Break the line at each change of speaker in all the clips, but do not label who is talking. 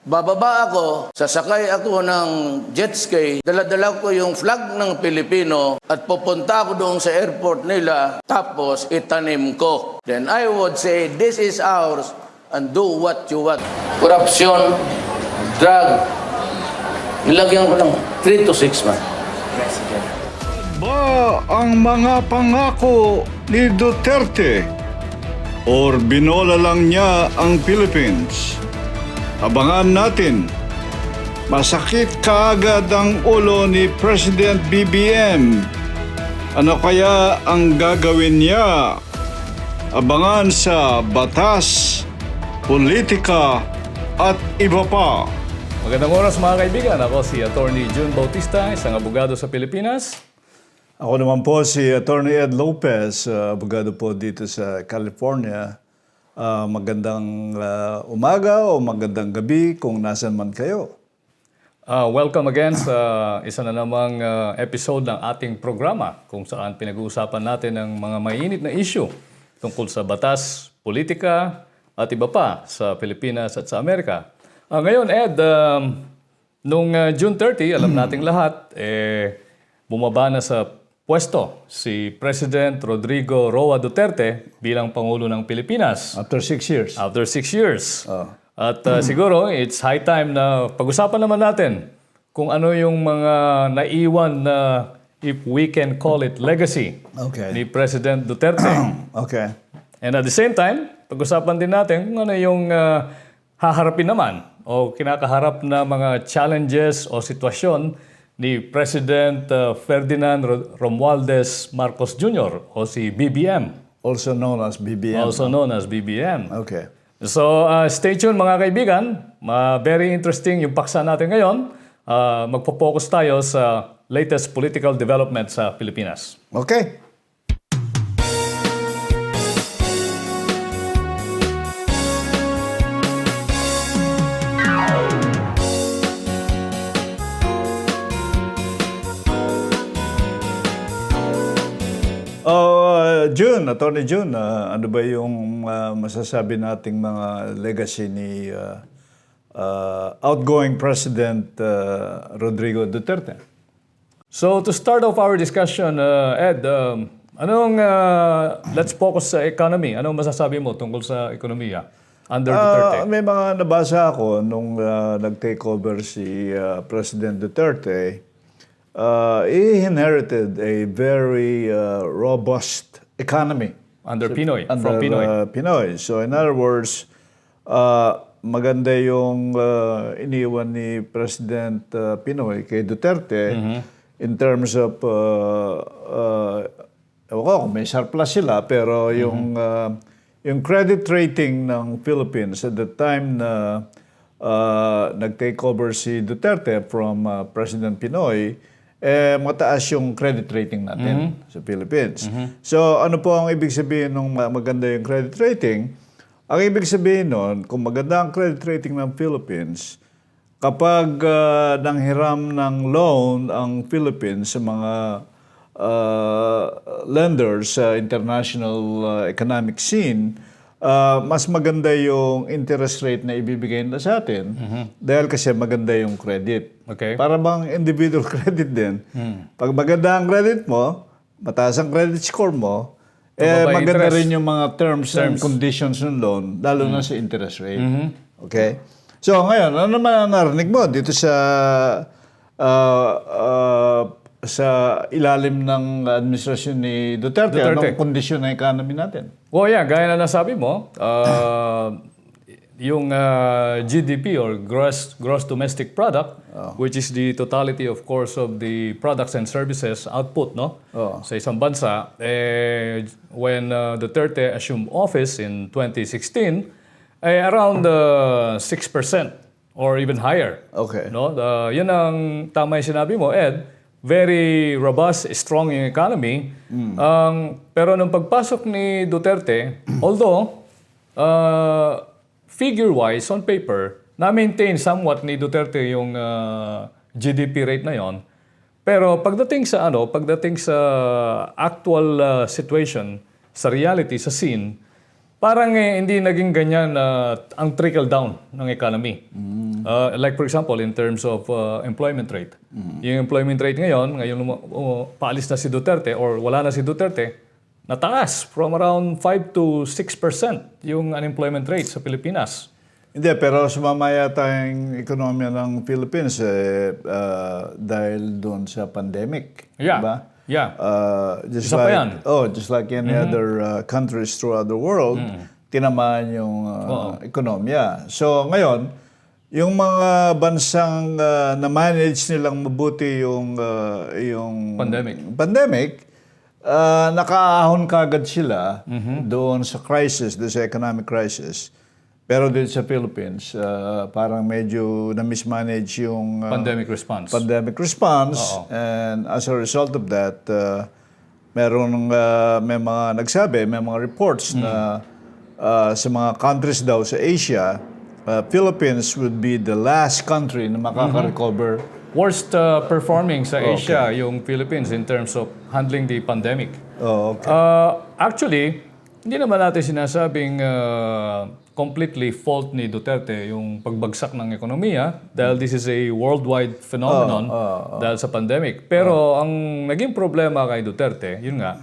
Bababa ako, sasakay ako ng jet ski, dala-dala ko yung flag ng Pilipino at pupunta ako doon sa airport nila, tapos itanim ko. Then I would say, this is ours and do what you want. Corruption, drug, ilagyan ko lang 3 to 6 months.
Ba ang mga pangako ni Duterte or binola lang niya ang Philippines? Abangan natin. Masakit kaagad ang ulo ni President BBM. Ano kaya ang gagawin niya? Abangan sa batas, politika at iba pa.
Magandang oras mga kaibigan. Ako si Attorney June Bautista, isang abogado sa Pilipinas.
Ako naman po si Attorney Ed Lopez, abogado po dito sa California. Magandang umaga o magandang gabi kung nasan man kayo.
Welcome again sa isa na namang episode ng ating programa kung saan pinag-uusapan natin ang mga mainit na issue tungkol sa batas, politika at iba pa sa Pilipinas at sa Amerika. Ngayon, Ed, nung June 30, alam nating lahat, bumaba na sa pwesto si President Rodrigo Roa Duterte bilang Pangulo ng Pilipinas.
After 6 years.
After 6 years. At siguro, it's high time na pag-usapan naman natin kung ano yung mga naiwan na, if we can call it, legacy ni President Duterte.
Okay.
And at the same time, pag-usapan din natin kung ano yung haharapin naman o kinakaharap na mga challenges o sitwasyon ni President Ferdinand Romualdez Marcos Jr. o si BBM.
Also known as BBM.
Also known as BBM.
Okay.
So, stay tuned mga kaibigan. Very interesting yung paksa natin ngayon. Magpo-focus tayo sa latest political development sa Pilipinas.
Okay. June, Attorney June, ano ba yung masasabi nating mga legacy ni outgoing President Rodrigo Duterte?
So to start off our discussion, Ed, let's focus sa economy. Anong masasabi mo tungkol sa ekonomiya under Duterte?
May mga nabasa ako nung nag-take over si President Duterte. He inherited a very robust economy.
Under Pinoy,
Under,
from Pinoy.
Pinoy. So in other words, maganda yung iniwan ni President Pinoy kay Duterte in terms of, ewan ko kung may surplus sila, pero yung credit rating ng Philippines at the time na nag-take over si Duterte from President Pinoy, mataas yung credit rating natin sa Philippines. So ano po ang ibig sabihin ng maganda yung credit rating? Ang ibig sabihin nun, kung maganda ang credit rating ng Philippines, kapag nanghiram ng loan ang Philippines sa mga lenders sa international economic scene, mas maganda yung interest rate na ibibigay nila sa atin dahil kasi maganda yung credit.
Okay.
Para bang individual credit din. Pag maganda ang credit mo, mataas ang credit score mo, maganda
interest.
rin yung mga terms and conditions ng loan, lalo na sa interest rate. Okay? So ngayon, ano naman ang narinig mo dito sa ilalim ng administrasyon ni Duterte? Anong kondisyon ng economy natin?
Well, yeah, gaya na nasabi mo, yung GDP or gross domestic product, which is the totality, of course, of the products and services output, no? Sa isang bansa, when Duterte assumed office in 2016, around 6% or even higher.
Okay.
No? Yun ang tama yung sinabi mo, Ed. Very robust, strong yung economy. Pero nung pagpasok ni Duterte, although figure-wise, on paper, na-maintain somewhat ni Duterte yung GDP rate na yon. Pero pagdating sa actual situation, sa reality, sa scene, parang hindi naging ganyan ang trickle down ng economy. Like for example, in terms of employment rate. Yung employment rate ngayon paalis na si Duterte or wala na si Duterte, nataas from around 5 to 6% yung unemployment rate sa Pilipinas.
Hindi, pero sumama yata yung ekonomiya ng Philippines dahil doon sa pandemic.
Yeah.
Diba?
Yeah.
Just
Isa pa
like,
yan.
just like any other countries throughout the world, tinamaan yung ekonomiya. So ngayon, yung mga bansang na-manage nilang mabuti yung pandemic, nakaahon kagad sila doon sa crisis, doon sa economic crisis. Pero din sa Philippines, parang medyo na-mismanage yung
Pandemic response.
And as a result of that, may mga nagsabi, may mga reports na sa mga countries daw sa Asia, Philippines would be the last country na makaka-recover.
Worst performing sa Asia yung Philippines in terms of handling the pandemic. Actually, hindi naman natin sinasabing completely fault ni Duterte yung pagbagsak ng ekonomiya dahil this is a worldwide phenomenon dahil sa pandemic. Pero ang naging problema kay Duterte, yun nga,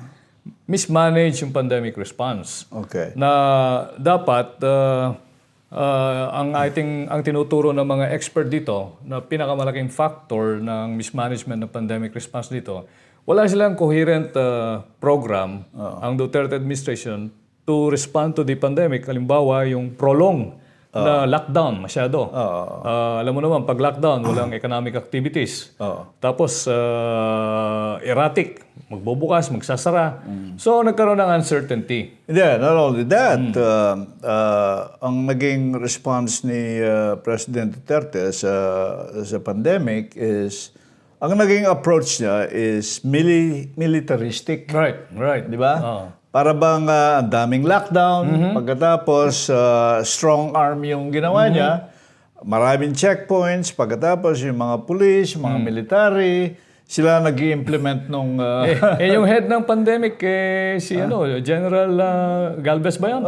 mismanage yung pandemic response.
Okay.
Na dapat ang tinuturo ng mga expert dito na pinakamalaking factor ng mismanagement ng pandemic response dito, wala silang coherent program ang Duterte administration to respond to the pandemic. Halimbawa, yung prolong na lockdown masyado. Alam mo naman, pag lockdown, walang economic activities. Tapos, erratic. Magbubukas, magsasara. So, nagkaroon ng uncertainty.
Yeah, not only that, ang naging response ni President Duterte sa pandemic is, ang naging approach niya is militaristic.
Right.
Di ba? Para bang ang daming lockdown, pagkatapos strong arm yung ginawa niya, maraming checkpoints, pagkatapos yung mga police, mga military, sila nag-i-implement nung...
yung head ng pandemic, General Galvez ba yan?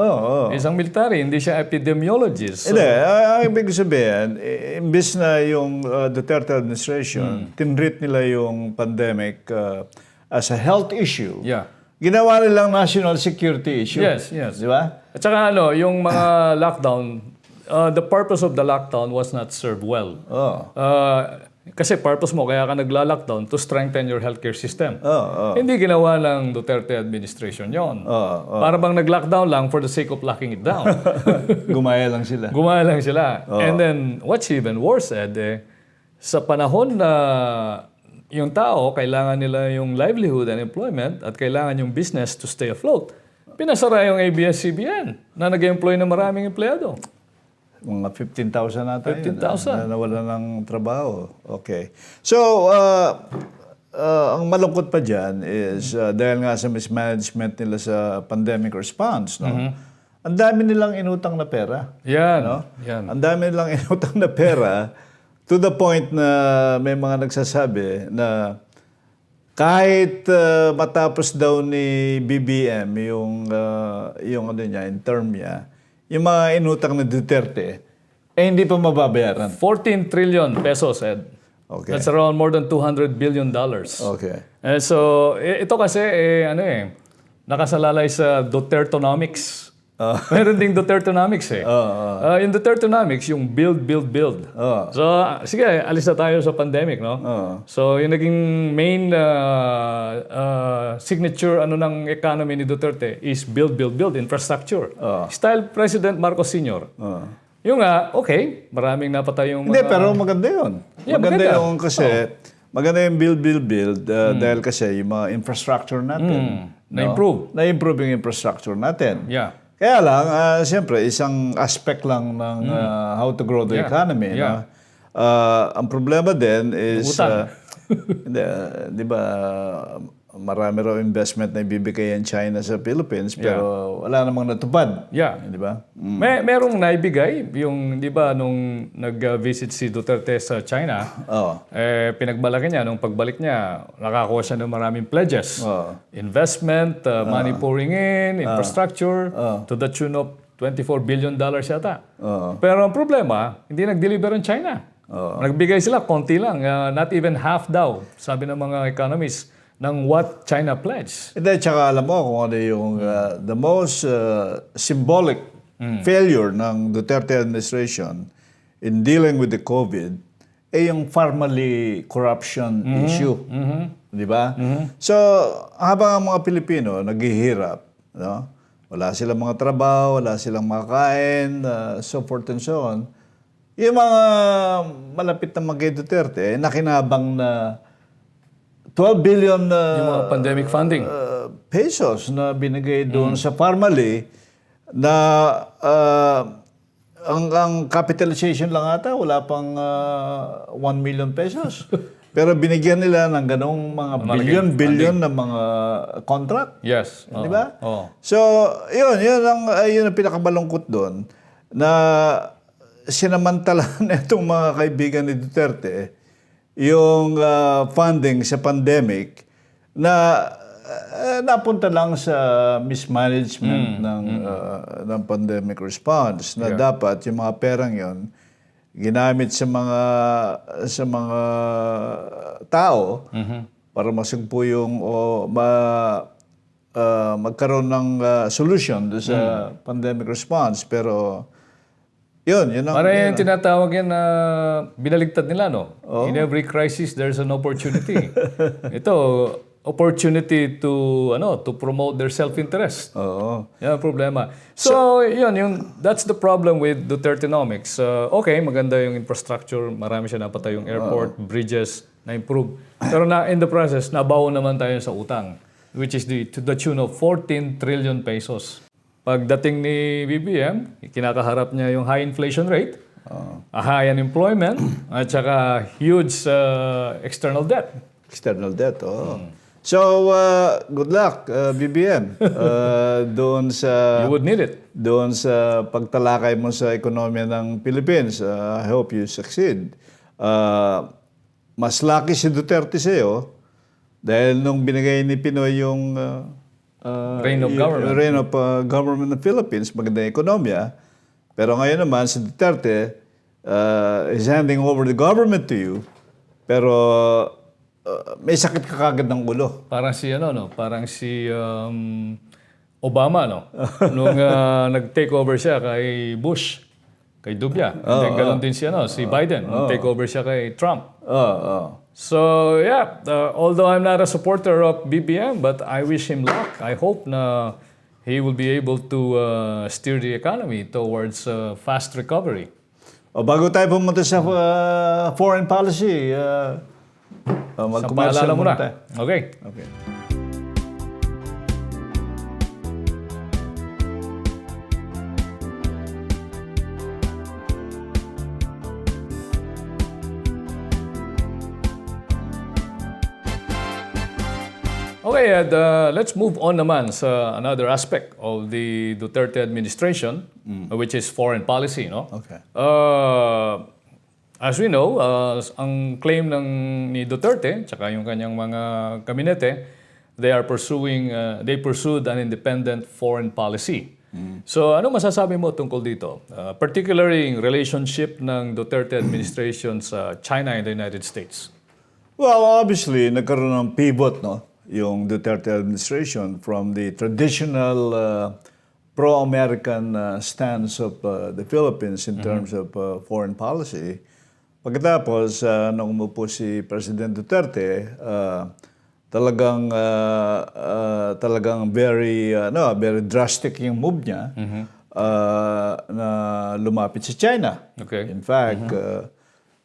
Isang military, hindi siya epidemiologist.
Hindi, ang ibig sabihin, imbis na yung Duterte administration, tinreat nila yung pandemic as a health issue.
Yeah.
Ginawa nilang national security issue.
Yes.
Di ba?
At saka yung mga lockdown, the purpose of the lockdown was not served well. Kasi purpose mo, kaya ka nagla-lockdown to strengthen your healthcare system. Hindi ginawa ng Duterte administration yon. Para bang nag-lockdown lang for the sake of locking it down.
Gumaya lang sila.
And then, what's even worse, sa panahon na yung tao, kailangan nila yung livelihood and employment at kailangan yung business to stay afloat. Pinasara yung ABS-CBN na nag-employ ng maraming empleyado.
Mga 15,000 nata
15,000.
na nawala ng trabaho. Okay. So, ang malungkot pa dyan is dahil nga sa mismanagement nila sa pandemic response, no? Ang dami nilang inutang na pera.
Yan.
No?
Yan.
Ang dami nilang inutang na pera to the point na may mga nagsasabi na kahit matapos daw ni BBM yung term niya, yung mga inutang na Duterte, hindi pa mababayaran.
14 trillion pesos, Ed.
Okay.
That's around more than $200 billion.
Okay.
So, ito kasi, nakasalalay sa Dutertonomics. Meron ding Dutertonomics yung Dutertonomics, yung build. So, sige, alis na tayo sa pandemic, no? So, yung naging main signature ng economy ni Duterte is build, infrastructure. Style President Marcos Sr. Yung okay, maraming napatay yung
Hindi, pero maganda yun.
Yeah,
maganda yung kasi, maganda yung build, dahil kasi yung mga infrastructure natin.
Na-improve.
Na-improve yung infrastructure natin.
Yeah.
Kaya lang, siyempre, isang aspect lang ng how to grow the economy.
Yeah.
No? Ang problema din is,
Utang.
di ba, marami raw investment na ibibigay ang China sa Philippines, pero wala namang natupad.
Yeah.
Di ba?
Merong naibigay, yung, di ba, nung nag-visit si Duterte sa China, pinagmalaki niya, nung pagbalik niya, nakakuha siya ng maraming pledges. Investment, money pouring in, infrastructure, to the tune of $24 billion yata. Pero ang problema, hindi nag-deliver ang China. Nagbigay sila, konti lang, not even half daw, sabi ng mga economists, ng what China pledged.
Hindi, tsaka alam mo kung ano yung the most symbolic failure ng Duterte administration in dealing with the COVID yung family corruption issue. Di ba? So, habang ang mga Pilipino naghihirap, no? Wala silang mga trabaho, wala silang makain, so forth and so on, yung mga malapit na mga kay Duterte, nakinabang na 12 billion
Yung mga pandemic funding.
Pesos na binigay doon sa family na ang capitalization lang ata wala pang 1 million pesos. Pero binigyan nila ng ganong mga billion na mga contract.
Yes.
Di ba?
Oh.
So, yun ang pinakamalungkot doon na sinamantala na itong mga kaibigan ni Duterte yung funding sa pandemic na napunta lang sa mismanagement ng pandemic response na dapat yung mga perang yon ginamit sa mga tao para masugpo yung magkaroon ng solution doon sa pandemic response, pero yun ang...
Para yung tinatawag yan na binaligtad nila, no? In every crisis, there's an opportunity. Ito, opportunity to promote their self-interest. Yan ang problema. So that's the problem with Dutertenomics. Okay, maganda yung infrastructure, marami siya napatay yung airport, bridges, na-improve. Pero in the process, nabawo naman tayo sa utang, which is to the tune of 14 trillion pesos. Pagdating ni BBM, kinakaharap niya yung high inflation rate, high unemployment, at saka huge external debt.
External debt, So, good luck, BBM. Doon sa...
You would need it.
Doon sa pagtalakay mo sa ekonomiya ng Philippines. I hope you succeed. Mas lucky si Duterte sa'yo dahil nung binigay ni Pinoy yung...
Reign of government.
Reign of government ng Philippines, magandang ekonomiya. Pero ngayon naman, si Duterte is handing over the government to you. Pero may sakit ka kagad ng ulo.
Parang si parang si Obama, no? Nung nag-take over siya kay Bush, kay Dubya. And then ganoon din si Biden, nung take over siya kay Trump. So, although I'm not a supporter of BBM, but I wish him luck. I hope na he will be able to steer the economy towards fast recovery.
Bago tayo pumunta sa foreign policy,
Paalala mo na. Okay. Okay, and let's move on naman sa another aspect of the Duterte administration, which is foreign policy, no?
Okay.
As we know, ang claim ni Duterte, tsaka yung kanyang mga kabinete, they pursued an independent foreign policy. So, ano masasabi mo tungkol dito? Particularly in relationship ng Duterte administration sa China and the United States.
Well, obviously, nagkaroon ng pivot, no? Yung Duterte administration from the traditional pro-American stance of the Philippines in terms of foreign policy. Pagkatapos, nung umupo si President Duterte, talagang very drastic yung move niya na lumapit sa China.
Okay.
In fact,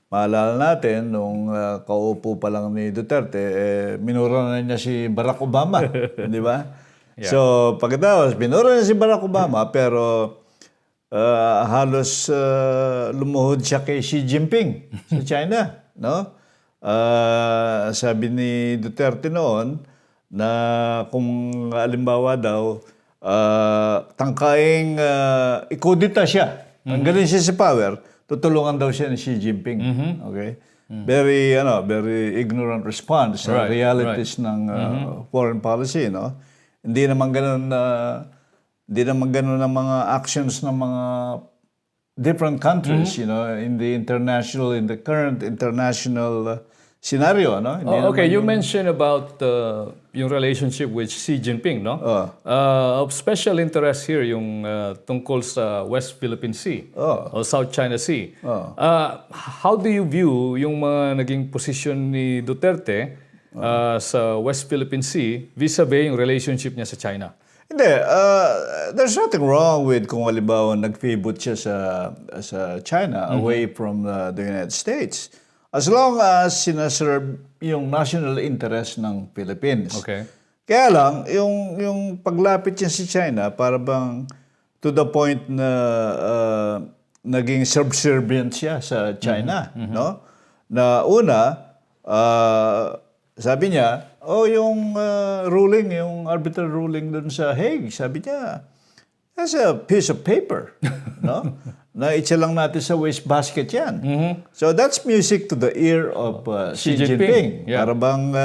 maalala natin, nung kaupo pa lang ni Duterte, minura na niya si Barack Obama. Di ba?
Yeah.
So, pagkatapos, minura niya si Barack Obama, pero halos lumuhod siya kay Xi Jinping sa China. No? Sabi ni Duterte noon, na kung halimbawa daw tangkaing ikudita siya, tanggalin siya sa power, tutulungan daw siya ni Xi Jinping. Okay? Very ignorant response sa realities ng foreign policy, no? Hindi naman ganoon ang mga actions ng mga different countries, in the current international scenario, no?
Okay, you mentioned about yung relationship with Xi Jinping, no? Of special interest here yung tungkol sa West Philippine Sea o South China Sea. How do you view yung mga naging posisyon ni Duterte sa West Philippine Sea vis-a-vis yung relationship niya sa China?
Hindi, there's nothing wrong with kung halimbawa nag-pivot siya sa China away from the United States. As long as sinaserve yung national interest ng Philippines.
Okay.
Kaya lang, yung paglapit niya sa China, para bang to the point na naging subservient siya sa China. No? Na una, sabi niya, yung ruling, yung arbitral ruling dun sa Hague, sabi niya, that's a piece of paper. No? Na itsa lang natin sa wastebasket yan. So that's music to the ear of Xi Jinping.
Yeah.
Para bang,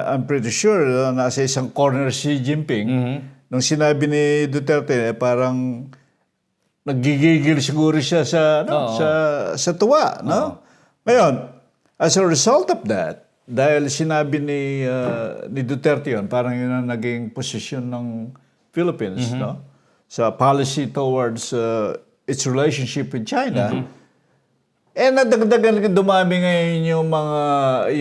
I'm pretty sure nasa isang corner Xi Jinping, nung sinabi ni Duterte, parang naggigigil siguro siya sa tuwa. No? Ngayon, as a result of that, dahil sinabi ni Duterte yun, parang yun ang naging posisyon ng Philippines, no? Sa policy towards its relationship with China. Nadagdagan dumami ngayon yung mga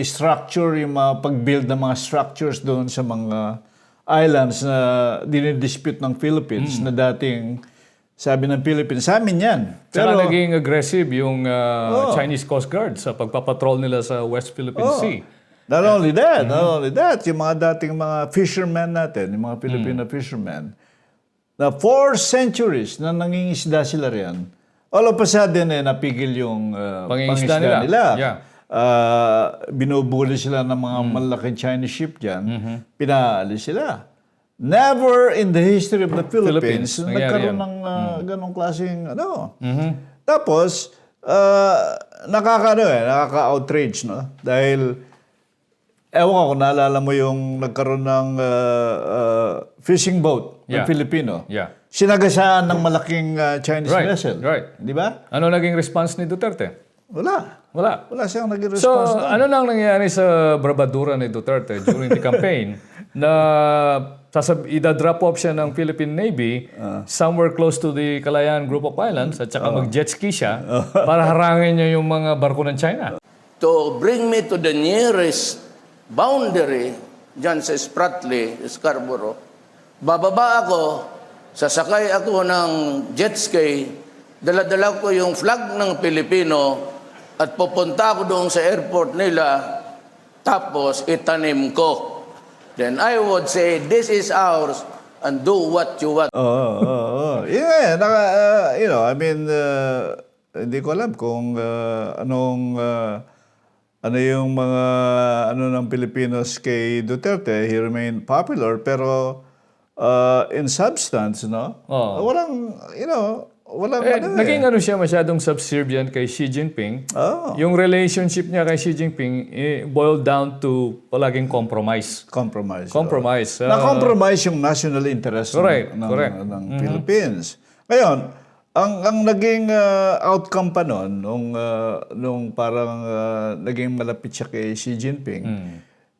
structure, yung mga pag-build ng mga structures doon sa mga islands na dinidispute ng Philippines na dating sabi ng Philippines, sa amin yan.
Pero naging aggressive yung Chinese Coast Guard sa pagpapatrol nila sa West Philippine Sea.
Not only that, yung mga dating mga fishermen natin, yung mga Filipino fishermen, na 4 centuries na nangingisda sila riyan, all of a sudden napigil yung pangingisda nila.
Yeah.
Binubuli sila ng mga malaking Chinese ship dyan, pinaalis sila. Never in the history of the Philippines nagkaroon ng ganong klaseng Tapos, nakaka-outrage, no? Dahil, ewan ko kung naalala mo yung nagkaroon ng fishing boat ng Filipino.
Yeah.
Sinagasaan ng malaking Chinese vessel.
Right.
Di ba?
Ano naging response ni Duterte? Wala
Wala siyang naging
So,
response.
ano nang nangyari sa brabadura ni Duterte during the campaign na idadrop off siya ng Philippine Navy somewhere close to the Kalayaan Group of Islands at saka mag-jet ski siya para harangin niya yung mga barko ng China?
To bring me to the nearest boundary dyan sa Spratly, Scarborough, bababa ako, sasakay ako ng jet ski, dala-dala ko yung flag ng Pilipino at pupunta ako doon sa airport nila, tapos itanim ko. Then I would say, this is ours and do what you want.
Yeah, hindi ko alam kung ano yung mga ng Pilipinos kay Duterte. He remained popular, pero in substance, no? Walang,
Naging siya masyadong subservient kay Xi Jinping. Yung relationship niya kay Xi Jinping boiled down to palaging compromise.
Na-compromise yung national interest ng Philippines. Ngayon, ang naging outcome pa nun, nung parang naging malapit siya kay Xi Jinping,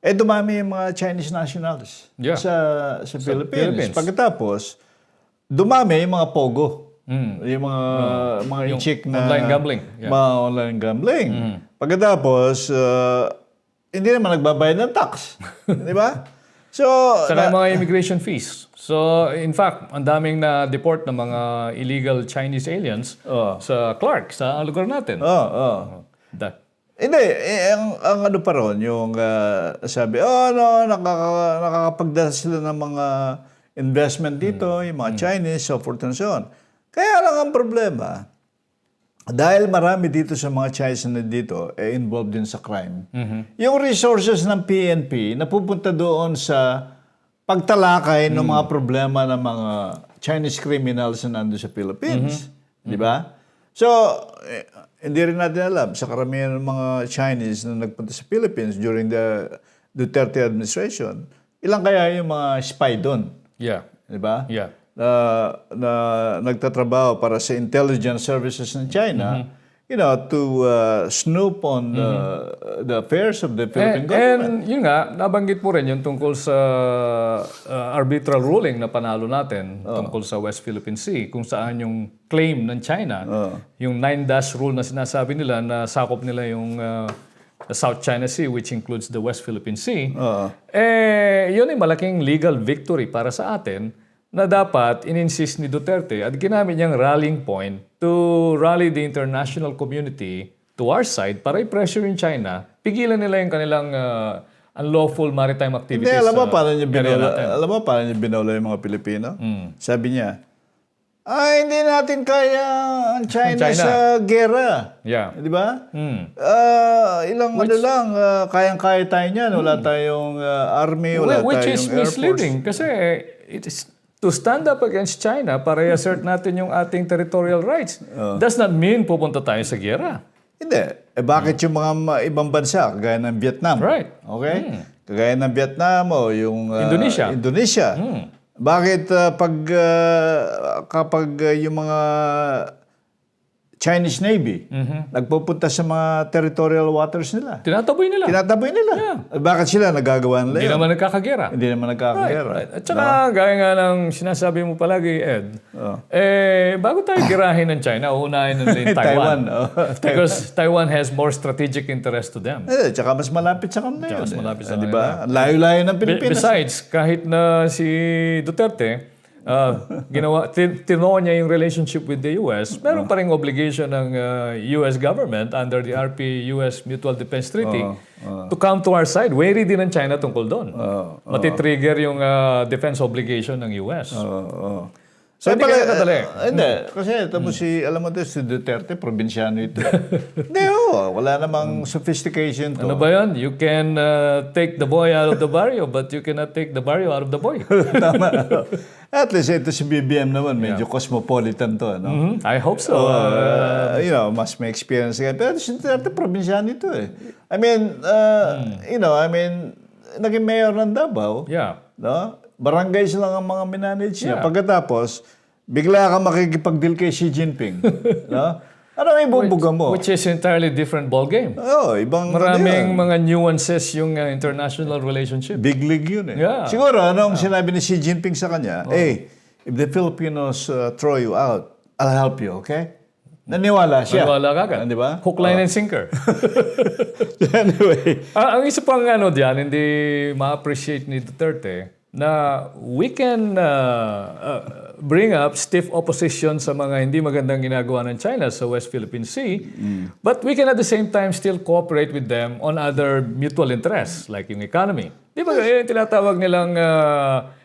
dumami yung mga Chinese nationals sa Philippines. Pagkatapos, dumami yung mga pogo. Yung mga chick na
online gambling.
Mga online gambling. Pagkatapos, hindi naman nagbabayad ng tax. Di ba? So,
saka mga immigration fees. So, in fact, ang daming na-deport ng mga illegal Chinese aliens sa Clark, sa lugar natin.
Hindi, ang ano pa ron, yung sabi, nakakapagdala sila ng mga investment dito, yung mga Chinese, so forth and so on. Kaya lang ang problema, dahil marami dito sa mga Chinese na dito involved din sa crime, yung resources ng PNP napupunta doon sa pagtalakay ng mga problema ng mga Chinese criminals na nandun sa Philippines. Di ba? So, hindi rin natin alam sa karamihan ng mga Chinese na nagpunta sa Philippines during the Duterte administration, ilang kaya yung mga spy doon?
Yeah.
Di ba?
Yeah.
Na nagtatrabaho para sa intelligence services ng China, to snoop on the affairs of the Philippine government.
And yun nga, nabanggit mo rin yung tungkol sa arbitral ruling na panalo natin tungkol sa West Philippine Sea, kung saan yung claim ng China, yung 9-dash rule na sinasabi nila na sakop nila yung South China Sea, which includes the West Philippine Sea, yun ay malaking legal victory para sa atin na dapat in-insist ni Duterte at ginamit niyang rallying point to rally the international community to our side para i-pressure yung China, pigilan nila yung kanilang unlawful maritime activities.
Hindi, alam mo paano niya binola yung mga Pilipino? Sabi niya, hindi natin kaya ang China sa gera.
Yeah.
Di ba? Kayang-kaya tayo niyan. Wala tayong army, wala tayong air force.
Which is misleading kasi it is to stand up against China para i-assert natin yung ating territorial rights does not mean pupunta tayo sa gera.
Hindi. Bakit yung mga ibang bansa, kagaya ng Vietnam?
Right.
Okay? Kagaya ng Vietnam o yung Indonesia. Bakit kapag yung mga Chinese Navy nagpupunta sa mga territorial waters nila?
Tinataboy nila.
Yeah. Bakit sila nagagawa nila?
Hindi naman nagkakagera.
Right.
At saka, gaya nga ng sinasabi mo palagi, Ed, bago tayo girahin ng China, unahin nila yung Taiwan. Because Taiwan has more strategic interest to them.
Tsaka mas malapit sa kanila.
Mas malapit sa
kanila. Layo-layo ng Pilipinas.
Besides, kahit na si Duterte, tinoon niya yung relationship with the US, meron pa rin obligation ng US government under the RP-US Mutual Defense Treaty to come to our side. Wary din ng China tungkol doon. Matitrigger yung defense obligation ng US. So, hindi kaya kadali.
Hindi. Kasi alam mo si Duterte, probinsyano ito. Hindi, wala namang sophistication to.
Ano ba yan? You can take the boy out of the barrio, but you cannot take the barrio out of the boy.
Tama. At least ito si BBM naman, medyo cosmopolitan to. No?
I hope so.
Mas may experience. Pero si Duterte, probinsyano ito eh. Naging mayor ng Davao.
Yeah.
No? Barangays lang ang mga minanage niya. Pagkatapos, bigla ka makikipag-deal kay Xi Jinping. No? Ano may bubuga mo?
Which is entirely different ballgame.
Ibang...
Maraming mga nuances yung international relationship.
Big league yun eh.
Yeah.
Siguro, anong sinabi ni Xi Jinping sa kanya? If the Filipinos throw you out, I'll help you, okay? Naniwala siya.
Naniwala ka agad.
Di ba?
Hook, line, and sinker.
Anyway.
Ang isa pang diyan, hindi ma-appreciate ni Duterte, na we can bring up stiff opposition sa mga hindi magandang ginagawa ng China sa West Philippine Sea, but we can at the same time still cooperate with them on other mutual interests, like yung economy. Di ba yung tinatawag nilang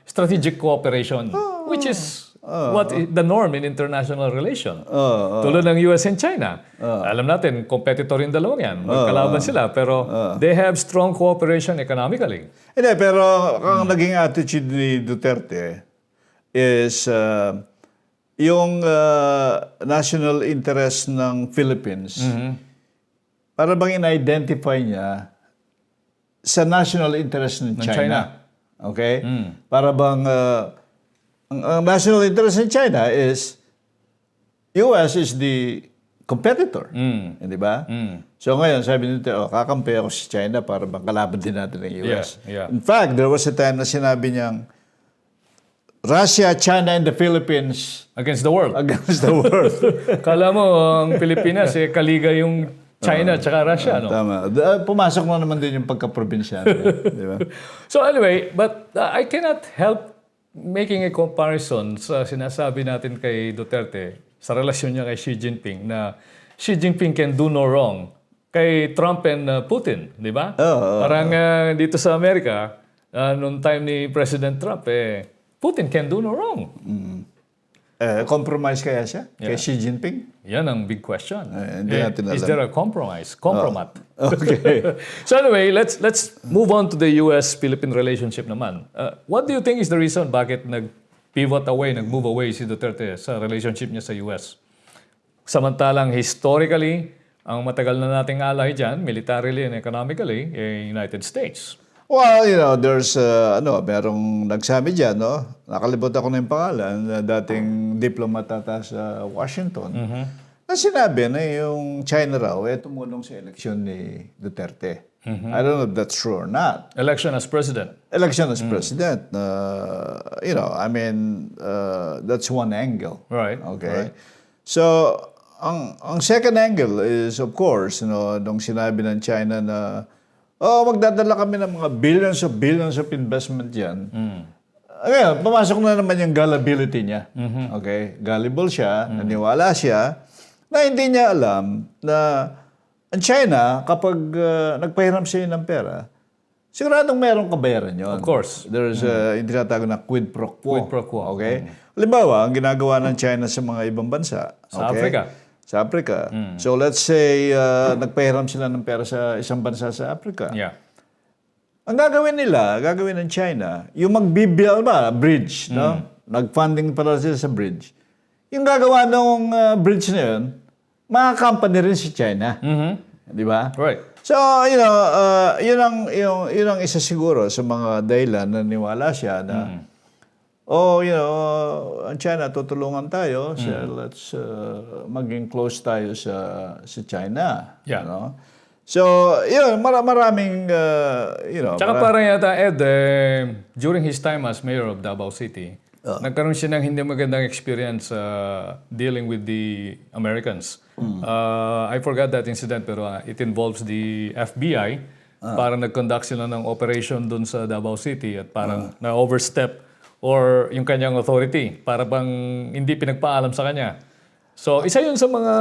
strategic cooperation, which is what is the norm in international relation. Tulad ng US and China. Alam natin, competitor yung dalawang yan. Magkalaban sila, pero they have strong cooperation economically.
Hindi, pero ang naging attitude ni Duterte is yung national interest ng Philippines, para bang in-identify niya sa national interest ng China. Okay? Para bang ang national interest in China is US is the competitor. Di ba? So ngayon, sabi nito, kakampi ako sa China para bang kalaban din natin ng US.
Yeah.
In fact, there was a time na sinabi niyang Russia, China, and the Philippines
Against the world.
against the world.
Kala mo, ang Pilipinas, kaliga yung China at Russia, no?
Tama. Pumasok mo naman din yung pagka-probinsya. Di ba?
So anyway, but I cannot help making a comparison sa sinasabi natin kay Duterte sa relasyon niya kay Xi Jinping na Xi Jinping can do no wrong kay Trump and Putin, di ba? Parang dito sa Amerika, noong time ni President Trump, Putin can do no wrong.
Compromise kaya siya? Kay Xi Jinping?
Yan ang big question.
Hindi natin alam.
Is there a compromise? Compromat.
Okay.
So anyway, let's move on to the US-Philippine relationship naman. What do you think is the reason bakit nag-pivot away, nag-move away si Duterte sa relationship niya sa US? Samantalang historically, ang matagal na nating alay dyan, militarily and economically, United States.
Well, there's, merong nagsabi dyan, no? Nakalimutan ko na yung pangalan, dating diplomat ata sa Washington, na sinabi na yung China raw, tumulong sa eleksyon ni Duterte. I don't know if that's true or not.
Election as president.
Election as president, that's one angle.
Right.
Okay. Right. So, ang second angle is, of course, nung sinabi ng China na magdadala kami ng mga billions of investment yan. Ngayon, pumasok na naman yung gullibility niya. Okay? Gullible siya, naniwala siya, na hindi niya alam na ang China, kapag nagpahiram siya ng pera, siguradong mayroong kabayaran yun.
Of course.
There's yung tinatawag na quid pro quo.
Quid pro quo.
Okay? Halimbawa, ang ginagawa ng China sa mga ibang bansa.
Sa Africa.
Sa Africa. So let's say nagpahiram sila ng pera sa isang bansa sa Africa.
Yeah.
Ang gagawin ng China, yung magbibuild bridge, no? Nag-funding para sila sa bridge. Yung gagawa ng bridge na yun, mga company rin si China. Di ba?
Right.
So, yun ang isa siguro sa mga dahilan na niwala siya na ang China, tutulungan tayo. So let's maging close tayo sa China.
Yeah.
So, yun, maraming,
Tsaka parang yata, Ed, during his time as mayor of Davao City, nagkaroon siya ng hindi magandang experience dealing with the Americans. I forgot that incident, pero it involves the FBI. Parang nag-conduct sila ng operation dun sa Davao City at parang na-overstep or yung kanyang authority para bang hindi pinagpaalam sa kanya. So, isa yun sa mga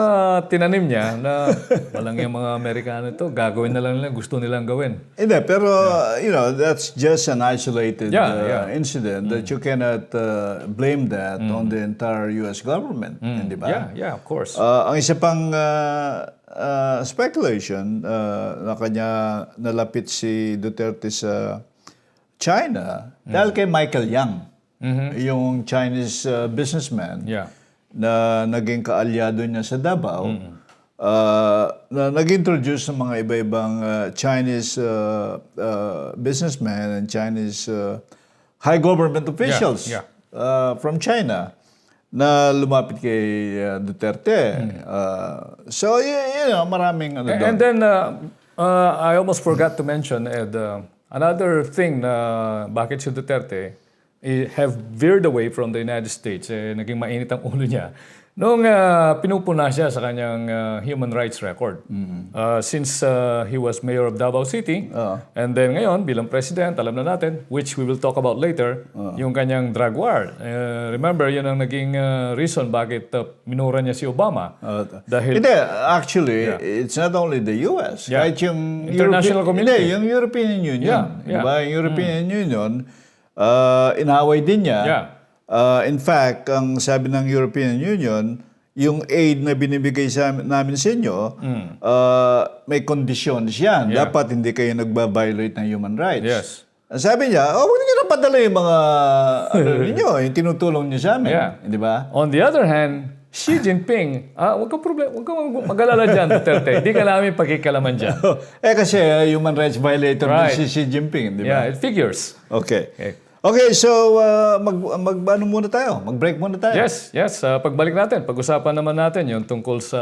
tinanim niya na walang yung mga Amerikano ito, gagawin na lang nila, gusto nilang gawin.
Hindi, pero, that's just an isolated incident that you cannot blame that on the entire U.S. government. Hindi ba?
Yeah, of course.
Ang isa pang speculation na kanya nalapit si Duterte sa China dahil kay Michael Yang, yung Chinese businessman na naging kaalyado niya sa Davao, na nag-introduce ng mga iba-ibang Chinese businessmen and Chinese high government officials from China na lumapit kay Duterte. So, maraming doon.
And then, I almost forgot to mention, Ed, another thing na bakit si Duterte have veered away from the United States, naging mainit ang ulo niya, noong pinupuna siya sa kanyang human rights record. Since he was mayor of Davao City, and then ngayon, bilang president, alam na natin, which we will talk about later, yung kanyang drug war. Remember, yun ang naging reason bakit minura niya si Obama. Dahil,
Hindi, actually, it's not only the US. Kahit yung
international community.
Hindi, yung European Union. Diba? Yung European Union, inaway din niya. In fact, ang sabi ng European Union, yung aid na binibigay namin sa inyo, may conditions yan. Dapat hindi kayo nagba-violate ng human rights.
Yes.
Ang sabi niya, huwag niyo na padala yung mga ninyo, yung tinutulong niyo sa amin. Di ba?
On the other hand, Xi Jinping, huwag kang mag-alala dyan, Duterte. Hindi ka namin pagkikalaman dyan.
Kasi human rights violator din si Xi Jinping, di ba?
Yeah, it figures.
Okay, so mag-ano muna tayo? Mag-break muna tayo.
Yes. Pagbalik natin, pag-usapan naman natin yung tungkol sa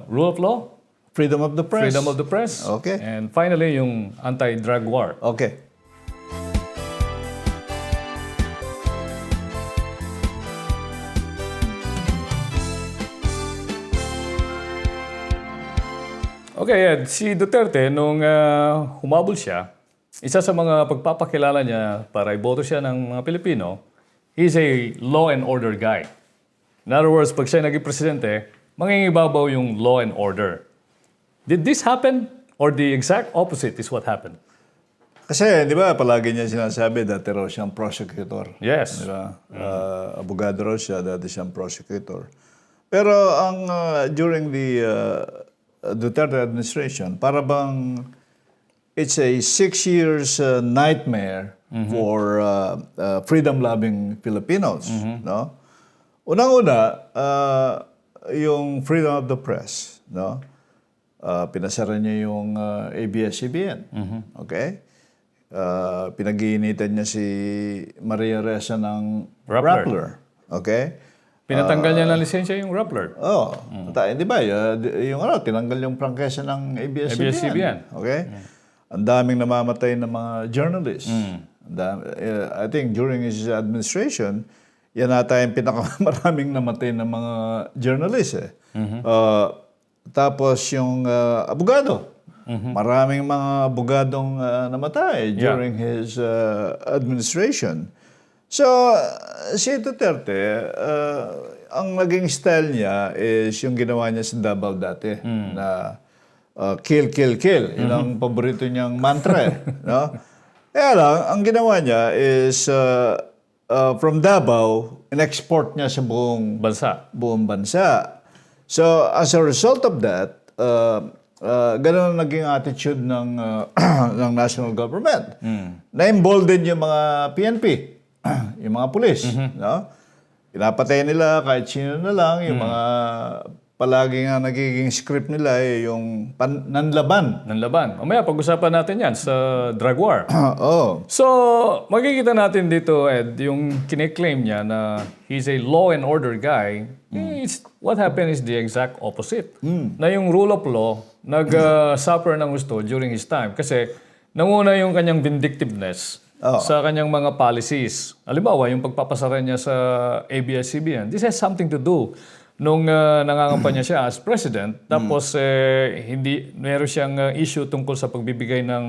rule of law,
freedom of the press. Okay.
And finally, yung anti-drug war.
Okay.
Okay, Ed, si Duterte, nung humabol siya, isa sa mga pagpapakilala niya para iboto siya ng mga Pilipino, he's a law and order guy. In other words, pag siya naging presidente, mangingibabaw yung law and order. Did this happen or the exact opposite is what happened?
Kasi, di ba, palagi niya sinasabi, dati raw siyang prosecutor.
Yes.
Di ba? Abogado raw siya, dati siyang prosecutor. Pero during the Duterte administration, para bang it's a 6 years nightmare for freedom-loving Filipinos. No? Unang-una, yung freedom of the press. No? Pinasara niya yung ABS-CBN. Okay? Pinag-iinitan niya si Maria Ressa ng Rappler. Okay?
Pinatanggal niya ng lisensya yung Rappler.
Di ba? Yung tinanggal yung prangkesa ng ABS-CBN.
ABS-CBN.
Okay? Ang daming namamatay ng mga journalists. I think during his administration, yan ata yung pinakamaraming namatay ng mga journalists. Tapos yung abogado. Maraming mga abogadong namatay during his administration. So, si Duterte, ang naging style niya is yung ginawa niya sa Davao dati na kill, kill, kill. Yun ang paborito niyang mantra. No? Kaya lang, ang ginawa niya is from Davao, in-export niya sa buong bansa. So, as a result of that, ganun ang naging attitude ng ng national government. Na-embolden yung mga PNP, yung mga pulis. No? Pinapatay nila kahit sino na lang. Yung mga palagi nga nagiging script nila yung nanlaban.
Mamaya pag-usapan natin yan sa drug war. So, makikita natin dito, Ed, yung kine-claim niya na he's a law and order guy. What happened is the exact opposite. Na yung rule of law, nag-suffer ng gusto during his time. Kasi nanguna yung kanyang vindictiveness sa kanyang mga policies. Halimbawa, yung pagpapasara niya sa ABS-CBN. This has something to do nung nangangampanya siya as president, tapos meron siyang issue tungkol sa pagbibigay ng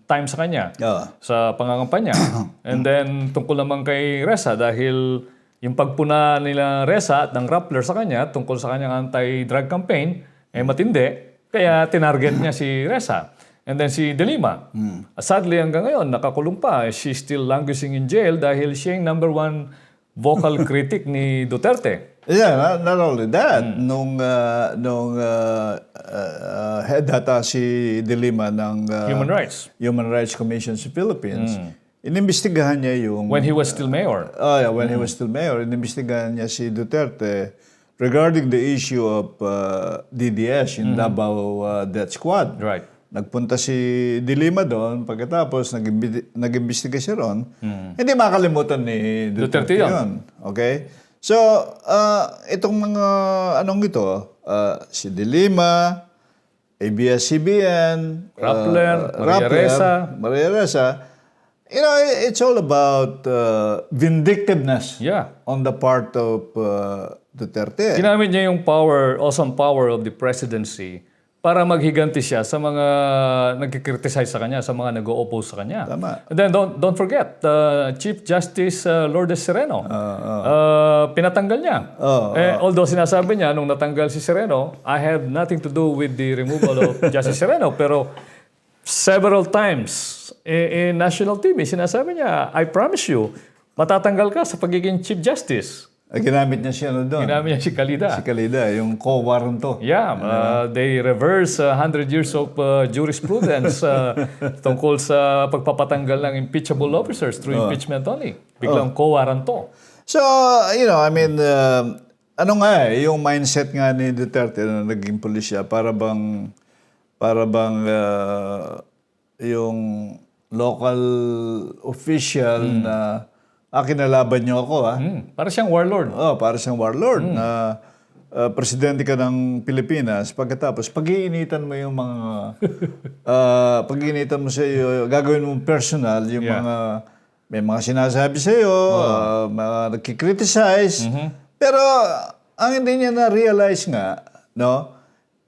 time sa kanya sa pangangampanya. And then tungkol naman kay Ressa dahil yung pagpuna nila Ressa at ng Rappler sa kanya tungkol sa kanyang anti-drug campaign matindi, kaya tinarget niya si Ressa. And then si De Lima. Sadly hanggang ngayon nakakulong pa. She's still languishing in jail dahil siya yung number one vocal critic ni Duterte.
Yeah, not only that, nung head ata si De Lima ng Human Rights Commission sa Philippines, inimbestigahan niya yung...
When he was still mayor.
When he was still mayor, inimbestigahan niya si Duterte regarding the issue of DDS, yung Davao Death Squad.
Right.
Nagpunta si De Lima doon, pagkatapos nag-imbestiga siya ron. Hindi makalimutan ni Duterte yun. Okay? So, itong mga si De Lima, ABS-CBN,
Rappler,
Maria Ressa, it's all about vindictiveness on the part of Duterte.
Ginamit niya yung awesome power of the presidency para maghiganti siya sa mga nagkikriticize sa kanya, sa mga nag-o-oppose sa kanya.
Tama.
And then don't forget, Chief Justice Lourdes Sereno, pinatanggal niya. Although sinasabi niya, nung natanggal si Sereno, I have nothing to do with the removal of Justice Sereno. Pero several times in national TV, sinasabi niya, I promise you, matatanggal ka sa pagiging Chief Justice.
Ginamit niya siya doon.
Ginamit niya si Calida.
Si Calida, yung co-warranto.
Yeah, they reverse 100 years of jurisprudence tungkol sa pagpapatanggal ng impeachable officers through impeachment only. Biglang co-warranto.
So, yung mindset nga ni Duterte na naging pulisya, para bang yung local official na kinalaban niyo ako,
Para siyang warlord.
Para siyang warlord na presidente ka ng Pilipinas, pagkatapos pag-iinitan mo yung mga pag-iinitan mo sa iyo, gagawin mo personal yung mga may mga sinasabi sa iyo, mga nagki-criticize. Pero ang hindi niya na-realize nga,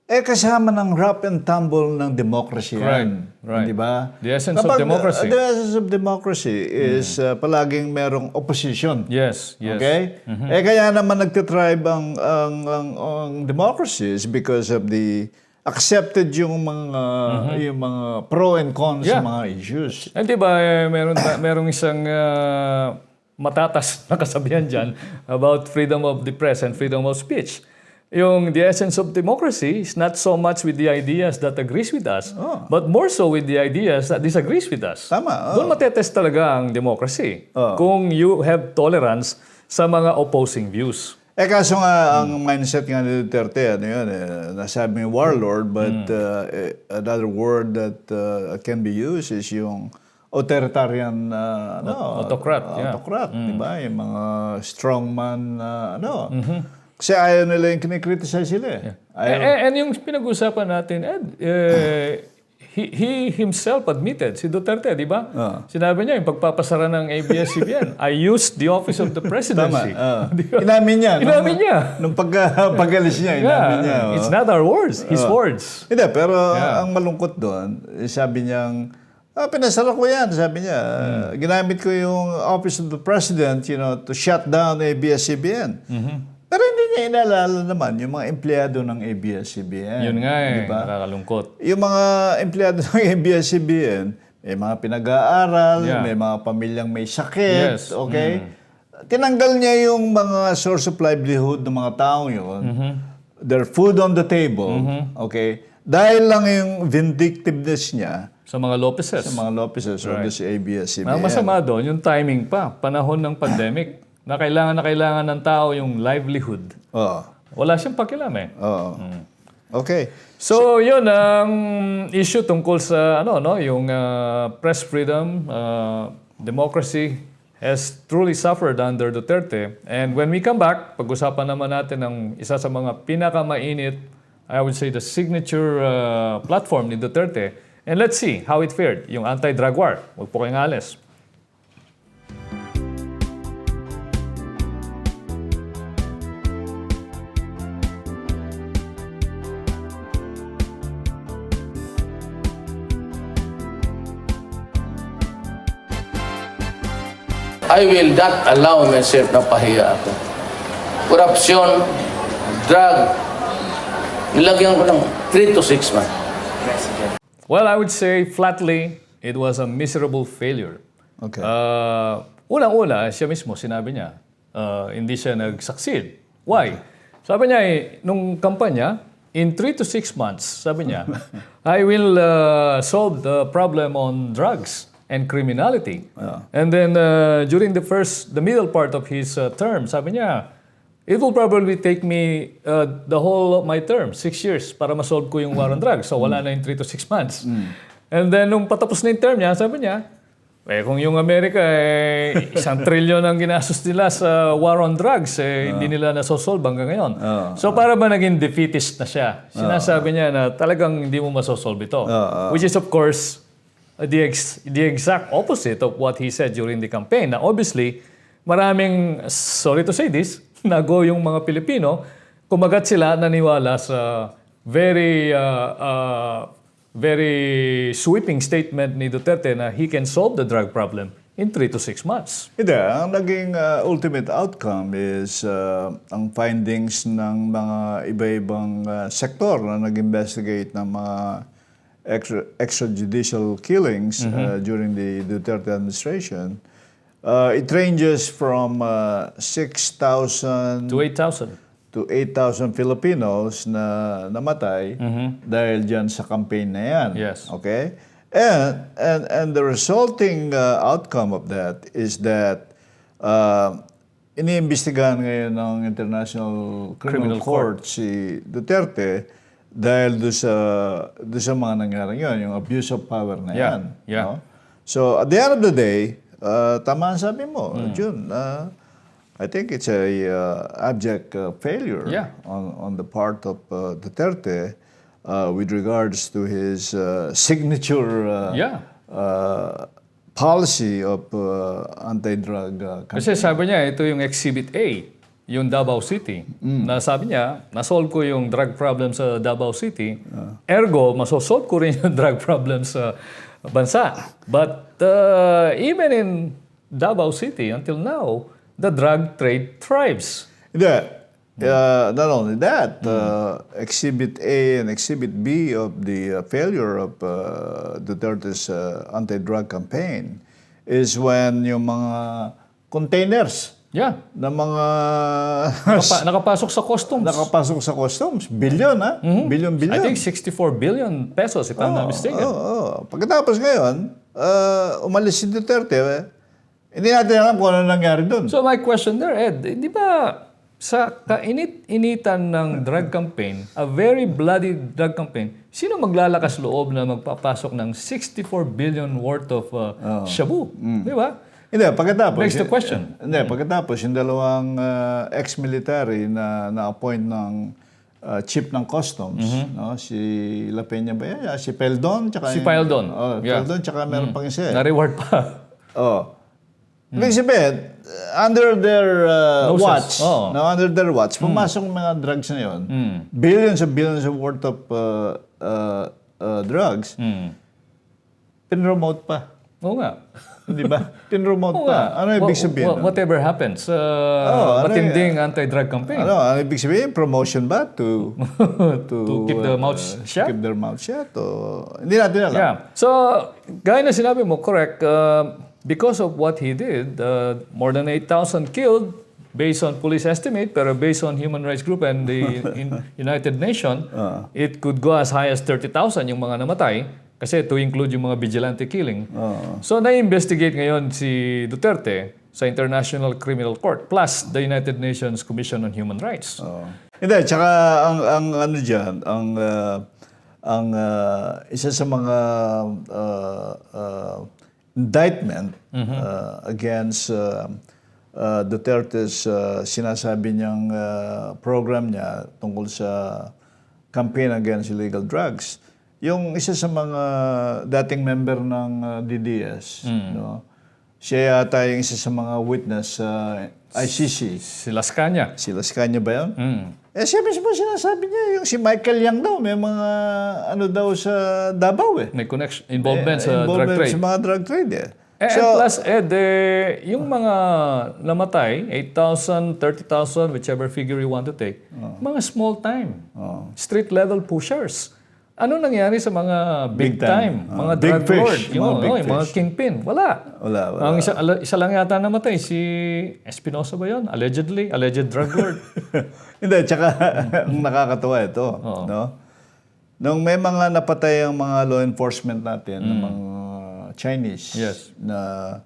kasama ng rough and tumble ng democracy yan.
Right.
Di ba?
The essence of democracy.
The essence of democracy is palaging merong opposition.
Yes.
Okay? Kaya naman nagtitribe ang democracies because of the accepted yung mga pro and cons sa mga issues.
Di ba, merong isang matatas na kasabihan dyan about freedom of the press and freedom of speech. Yung the essence of democracy is not so much with the ideas that agrees with us, but more so with the ideas that disagrees with us.
Tama.
Doon matetest talaga ang democracy. Kung you have tolerance sa mga opposing views.
Kaso nga, ang mindset nga ni Duterte, nasabi ng warlord, but another word that can be used is yung authoritarian,
autocrat.
Autocrat, di ba? Yung mga strongman, Kasi ayaw nila yung kinikriticize sila.
And yung pinag-usapan natin, Ed, he himself admitted, si Duterte, di ba? Sinabi niya, yung pagpapasara ng ABS-CBN, I used the office of the presidency.
Tama. Inamin niya. Nung pag-alis niya, inamin niya.
It's not our words, his words.
Hindi, pero ang malungkot doon, sabi niyang, pinasara ko yan, sabi niya. Ginamit ko yung office of the president, to shut down ABS-CBN. Pero hindi niya inaalala naman yung mga empleyado ng ABS-CBN.
Yun nga diba? Nakakalungkot.
Yung mga empleyado ng ABS-CBN, may mga pinag-aaral, may mga pamilyang may sakit, okay? Tinanggal niya yung mga source of livelihood ng mga taong yun, their food on the table, okay? Dahil lang yung vindictiveness niya
sa mga Lopezes.
Or this ABS-CBN.
Masama doon, yung timing pa, panahon ng pandemic. Na kailangan ng tao yung livelihood. Wala siyang pakialam
Okay.
So, yun ang issue tungkol sa yung press freedom, democracy has truly suffered under Duterte. And when we come back, pag-usapan naman natin ang isa sa mga pinakamainit, I would say the signature platform ni Duterte. And let's see how it fared, yung anti-drug war. Huwag po kayong alis.
I will not allow myself na pahiya ako. Korupsyon, drug, nilagyan ko lang 3 to 6 months.
Well, I would say flatly, it was a miserable failure.
Okay.
Unang-una, siya mismo, sinabi niya, hindi siya nag-succeed. Why? Sabi niya, nung kampanya, in 3 to 6 months, sabi niya, I will solve the problem on drugs and criminality. And then during the middle part of his term, sabi niya, it will probably take me the whole of my term, 6 years, para ma-solve ko yung war on drugs. So wala na yung 3 to 6 months. And then nung patapos na yung term niya, sabi niya, kung yung Amerika, 1 trilyon ang ginastos nila sa war on drugs, hindi nila nasosolve hanggang ngayon. So para ba naging defeatist na siya? Sinasabi niya na talagang hindi mo masosolve ito. Which is of course, the exact opposite of what he said during the campaign. Now, obviously, maraming, sorry to say this, nago yung mga Pilipino, kumagat sila, naniwala sa very sweeping statement ni Duterte na he can solve the drug problem in 3 to 6 months.
Hindi, ang naging ultimate outcome is ang findings ng mga iba-ibang sektor na nag-investigate ng mga extrajudicial killings during the Duterte administration. It ranges from 6,000
To 8,000.
to 8,000 Filipinos na namatay dahil dyan sa campaign na yan.
Yes.
Okay? And the resulting outcome of that is that iniimbestigahan ngayon ng International Criminal Court si Duterte dahil doon sa mga nangyari yun, yung abuse of power na yan. No? So, at the end of the day, tama ang sabi mo, Jun, I think it's a abject failure on the part of Duterte with regards to his signature policy of anti-drug campaign.
Kasi sabi niya, ito yung Exhibit A, yung Davao City. Na sabi niya, nasolve ko yung drug problem sa Davao City, ergo, masosolve ko rin yung drug problem sa bansa. But even in Davao City, until now, the drug trade thrives.
Hindi. Not only that, Exhibit A and Exhibit B of the failure of Duterte's anti-drug campaign is when yung mga containers
Yeah.
na mga
Nakapasok sa customs.
nakapasok sa customs, billion billion.
I think 64 billion pesos if I'm not mistaken.
Pagkatapos ngayon, umalis si Duterte, hindi natin alam kung ano nangyari doon.
So my question there, Ed, di ba sa kainit-initan ng drug campaign, a very bloody drug campaign, sino maglalakas loob na magpapasok ng 64 billion worth of shabu? Di ba?
Hindi, pagkatapos.
Begs the question.
Hindi, pagkatapos, yung dalawang ex-military na na-appoint ng chief ng customs, no? Si La Peña ba yan? Si Peldon, tsaka
Si Peldon.
Peldon, tsaka meron pang isa.
Na-reward pa.
Ibig sabihin, under their watch,
Oo.
under their watch, pumasok yung mga drugs na yun, billions of worth of drugs, pinromote pa.
Oo nga.
Di ba? Pinromote
Oo
pa.
nga.
Ano ibig sabihin?
Whatever happens, matinding anti-drug campaign.
Ano ibig sabihin? Promotion ba? To
keep the mouth shut?
Keep their mouth shut? Hindi natin alam.
Yeah. So, gaya na sinabi mo, correct, because of what he did, more than 8,000 killed based on police estimate, pero based on human rights group and the United Nations, it could go as high as 30,000 yung mga namatay kasi to include yung mga vigilante killing. So, na-investigate ngayon si Duterte sa International Criminal Court plus the United Nations Commission on Human Rights.
Hindi, tsaka ang ano dyan, ang isa sa mga indictment against Duterte's sinasabi niyang program niya tungkol sa campaign against illegal drugs. Yung isa sa mga dating member ng DDS, no? Siya yata yung isa sa mga witness sa ICC.
Si Lascanya.
Si Lascanya ba yun? Siya mismo sinasabi niya, yung si Michael Yang daw, may mga ano daw sa Davao
May connection, involvement sa drug trade.
Sa mga drug trade
Plus, Ed, yung mga namatay, 8,000, 30,000, whichever figure you want to take, mga small time, street level pushers. Ano nangyari sa mga big time? Mga
Big
drug
fish.
lord? Yung mga kingpin? Wala.
Wala.
Ang isa lang yata namatay, si Espinosa ba yun? Alleged drug lord.
Hindi, tsaka ang nakakatawa ito. No? Nung may mga napatay ang mga law enforcement natin, ng mga Chinese, na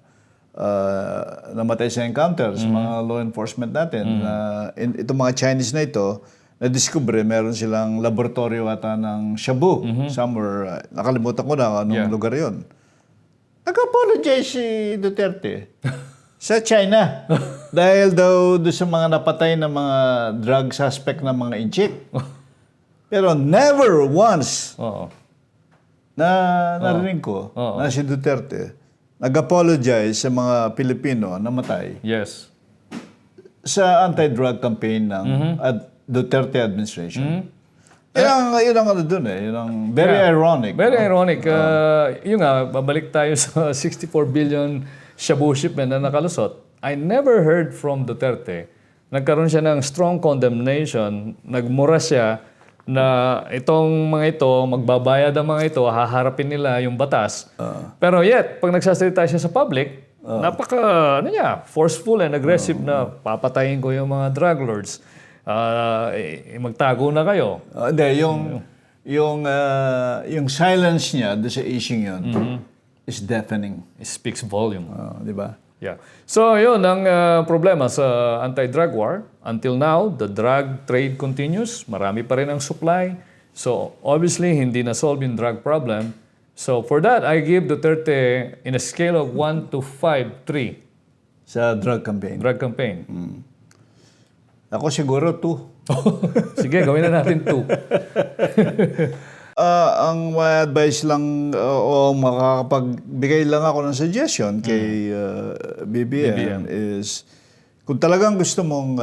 namatay sa encounters, mga law enforcement natin, itong mga Chinese na ito, na-discover, meron silang laboratorio ata ng shabu somewhere. Nakalimutan ko na anong lugar yon. Nag-apologize si Duterte sa China dahil daw doon sa mga napatay na mga drug suspect na mga inchik. Pero never once na narinig ko na si Duterte nag-apologize sa mga Pilipino na namatay sa anti-drug campaign ng Duterte administration. Yun ang ano dun yun ang very ironic.
Very ironic. Yun nga, babalik tayo sa 64 billion shabu shipment na nakalusot. I never heard from Duterte. Nagkaroon siya ng strong condemnation. Nagmura siya na itong mga ito, magbabayad ang mga ito, haharapin nila yung batas. Pero yet, pag nagsasalita siya sa public, forceful and aggressive na papatayin ko yung mga drug lords. Magtago na kayo.
Hindi, yung silence niya doon sa issue yun is deafening.
It speaks volume.
Di ba?
Yeah. So, yun ang problema sa anti-drug war. Until now, the drug trade continues. Marami pa rin ang supply. So, obviously, hindi na-solve yung drug problem. So, for that, I give Duterte in a scale of 1 to 5, 3.
Sa drug campaign.
Drug campaign.
Ako siguro 2.
Sige, gawin na natin 2.
Ang my advice lang o makakapagbigay lang ako ng suggestion kay BBM is kung talagang gusto mong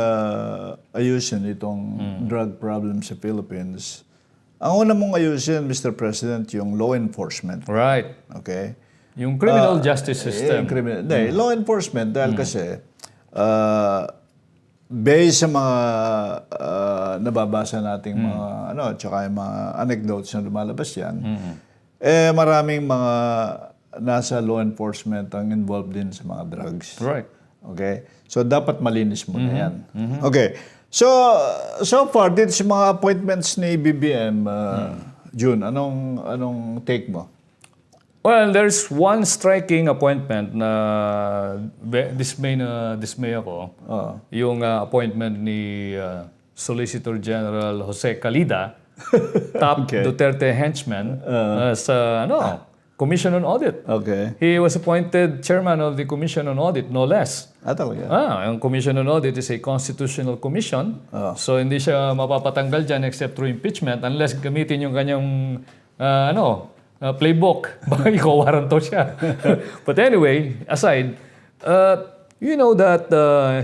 ayusin itong drug problem sa Philippines, ang una mong ayusin, Mr. President, yung law enforcement.
Right.
Okay?
Yung criminal justice system.
Law enforcement dahil kasi based sa mga nababasa nating mga tsaka yung mga anecdotes na lumalabas yan, maraming mga nasa law enforcement ang involved din sa mga drugs.
Right.
Okay? So, dapat malinis mo na yan. Okay. So far, dito sa mga appointments ni BBM, June, anong take mo?
Well, there's one striking appointment na dismay ako. Yung appointment ni Solicitor General Jose Calida, top Duterte henchman, sa Commission on Audit.
Okay.
He was appointed chairman of the Commission on Audit, no less.
Talaga?
Ang Commission on Audit is a constitutional commission. So hindi siya mapapatanggal dyan except through impeachment unless gamitin yung kanyang playbook. Baka ikawaranto siya. But anyway, aside, you know that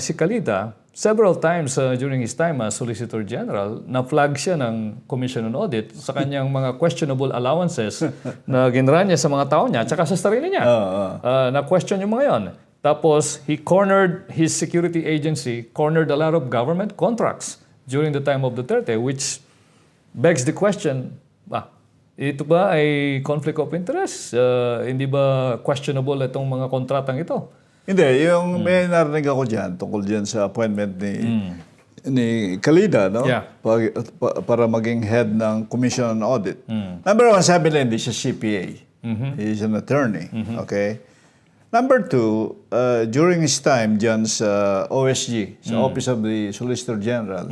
si Calida, several times during his time as Solicitor General, na-flag siya ng Commission on Audit sa kanyang mga questionable allowances na ginra niya sa mga tao niya at saka sa sarili niya. Na-question yung mga yon. Tapos, he cornered his security agency, cornered a lot of government contracts during the time of Duterte, which begs the question, ito ba ay conflict of interest? Hindi ba questionable itong mga kontratang ito?
Hindi, yung may narinig ako dyan tungkol dyan sa appointment ni Calida, no?
Yeah.
Para maging head ng Commission on Audit. Number one, sabi nila hindi siya CPA. He's an attorney. Okay? Number two, during his time dyan sa OSG, sa Office of the Solicitor General,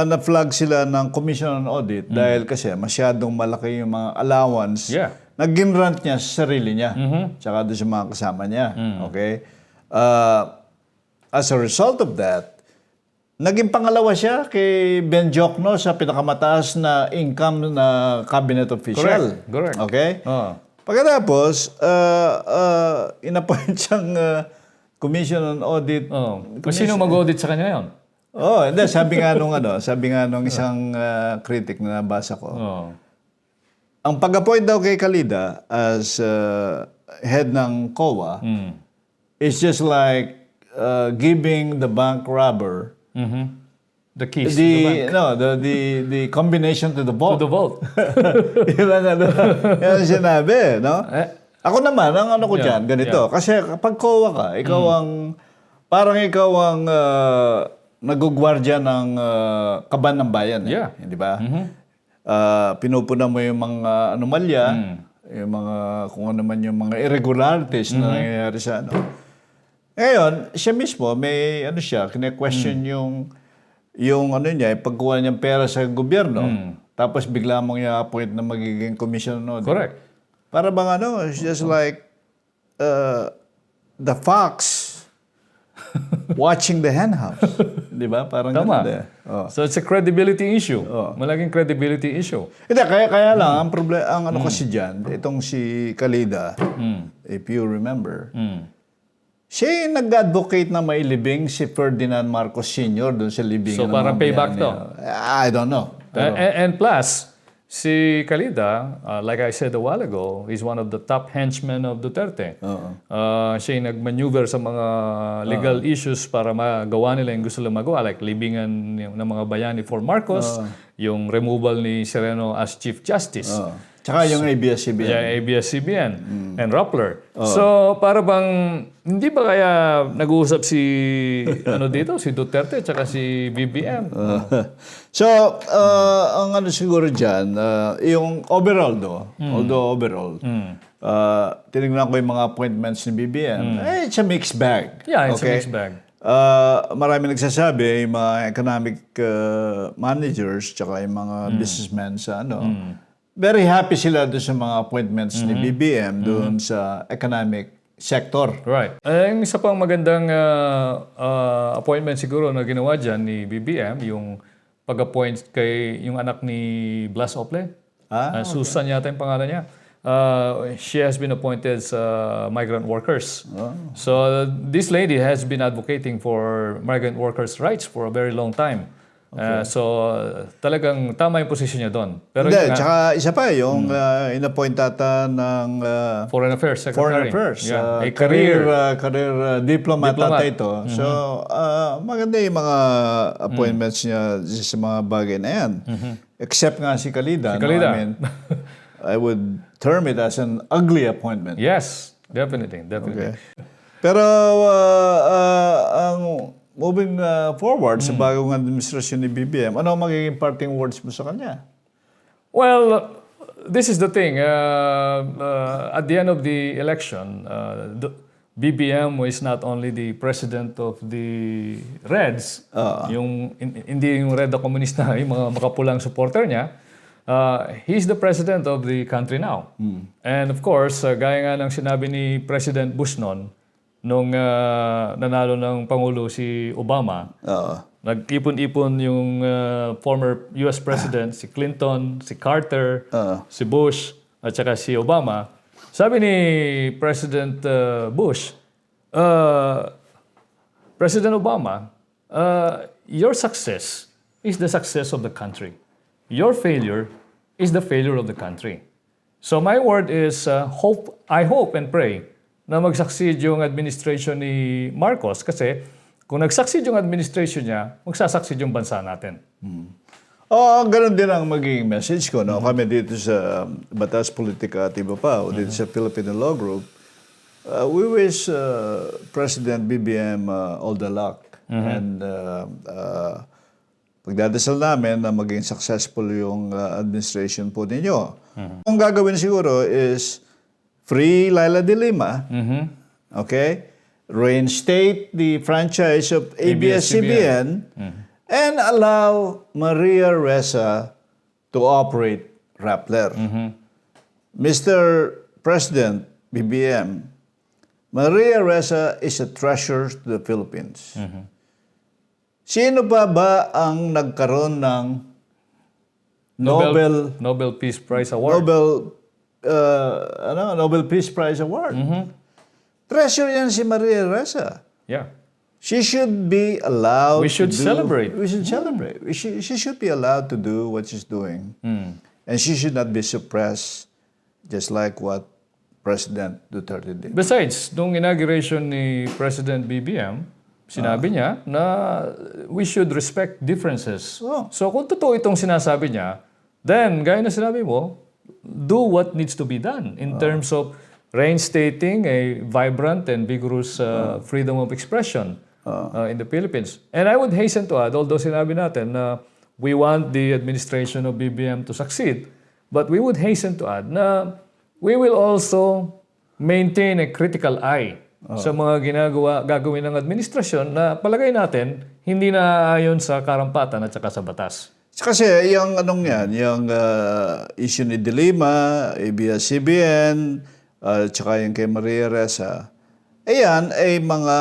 na-flag sila ng Commission on Audit dahil kasi masyadong malaki yung mga allowance na ginrant niya sa sarili niya, tsaka doon sa mga kasama niya. Okay? As a result of that, naging pangalawa siya kay Ben Jokno sa pinakamataas na income na cabinet official.
Correct.
Okay? Pagkatapos, inappoint siyang Commission on Audit.
Sino mag-audit sa kanya yun?
Hindi. Sabi nga nung isang critic na nabasa ko, ang pag-appoint daw kay Calida as head ng COA is just like giving the bank robber
the keys to the bank.
The combination to the vault.
To the vault.
Yan ang sinabi, no? Ako naman, ang ko dyan, ganito. Kasi kapag COA ka, parang ikaw ang nagugwardya ng kaban ng bayan. Hindi ba? Pinupuna mo yung mga anomalya, yung mga, kung ano man yung mga irregularities na nangyayari sa Ngayon, siya mismo, may kine-question yung niya, pagkuha niyang pera sa gobyerno, tapos bigla mong i-appoint na magiging commission on audit.
Correct.
Para bang it's just like the fox watching the hen house. Di ba? Parang
Tama.
ganun.
So it's a credibility issue. Malaking credibility issue.
Hindi, kaya lang, ang problema, kasi dyan, itong si Calida, if you remember, siya yung nag-advocate na mailibing si Ferdinand Marcos Sr. doon sa libingan.
So parang payback to?
I don't know.
And plus, si Calida, like I said a while ago, is one of the top henchmen of Duterte. Siya yung nag-maneuver sa mga legal issues para magawa nila yung gusto nila magawa, like libingan ng mga bayani for Marcos, yung removal ni Sereno as Chief Justice.
Tsaka yung ABS-CBN.
Yeah, ABS-CBN and Rappler. So, para bang, hindi ba kaya nag-uusap si, dito, si Duterte tsaka si BBM?
So, ang siguro dyan, yung overall although overall, tinignan ko yung mga appointments ni BBM, it's a mixed bag.
Yeah, it's a mixed bag.
Marami nagsasabi, yung mga economic managers tsaka yung mga businessmen sa very happy sila doon sa mga appointments ni BBM doon sa economic sector.
Right. Ang isa pang magandang appointment siguro na ginawa dyan ni BBM, yung pag-appoint kay yung anak ni Blas Ople. Susan yata yung pangalan niya. She has been appointed sa migrant workers. So this lady has been advocating for migrant workers' rights for a very long time. Talagang tama yung posisyon niya doon. Pero
Hindi,
yun nga,
tsaka isa pa, yung in-appoint ata ng
Foreign Affairs Secretary.
Foreign Affairs.
Yeah. A
Career diplomat ata ito. So, maganda yung mga appointments niya sa mga bagay na yan. Except nga si Kalida.
Si Kalida.
No? I mean, I would term it as an ugly appointment.
Yes, definitely.
Okay. Pero ang moving forward sa bagong administrasyon ni BBM, ano ang magiging parting words mo sa kanya?
Well, this is the thing. At the end of the election, the BBM is not only the president of the Reds, hindi yung Red na komunista, yung mga makapulang supporter niya. He's the president of the country now. And of course, gaya nga ng sinabi ni President Bush nung nanalo ng Pangulo si Obama, nag-ipon-ipon yung former US President, si Clinton, si Carter, si Bush, at saka si Obama. Sabi ni President Bush, President Obama, your success is the success of the country. Your failure is the failure of the country. So my word is, I hope and pray na mag-succeed yung administration ni Marcos kasi kung nag-succeed yung administration niya, magsasucceed yung bansa natin.
Ganun din ang magiging message ko. No? Kami dito sa Batas Politika at iba pa, o dito sa Philippine Law Group, we wish President BBM all the luck. And pagdadasal namin na maging successful yung administration po ninyo. Ang gagawin siguro is free Laila de Lima, okay? Reinstate the franchise of ABS-CBN, and allow Maria Ressa to operate Rappler. Mr. President, BBM, Maria Ressa is a treasure to the Philippines. Sino ba ang nagkaroon ng
Nobel Peace Prize Award?
Nobel Peace Prize Award? Treasure yan si Maria Ressa.
Yeah.
She should be allowed.
We should celebrate.
We should celebrate. She should be allowed to do what she's doing, and she should not be suppressed, just like what President Duterte did.
Besides, nung inauguration ni President BBM, sinabi niya na we should respect differences. So kung totoo itong sinasabi niya, then gaya na sinabi mo, do what needs to be done in terms of reinstating a vibrant and vigorous freedom of expression in the Philippines. And I would hasten to add, although sinabi natin na we want the administration of BBM to succeed, but we would hasten to add na we will also maintain a critical eye sa mga gagawin ng administrasyon na palagay natin hindi na ayon sa karampatan at saka sa batas.
Kasi yung yung issue ni De Lima, ABS-CBN, tsaka yung kay Maria Ressa, ayan ay mga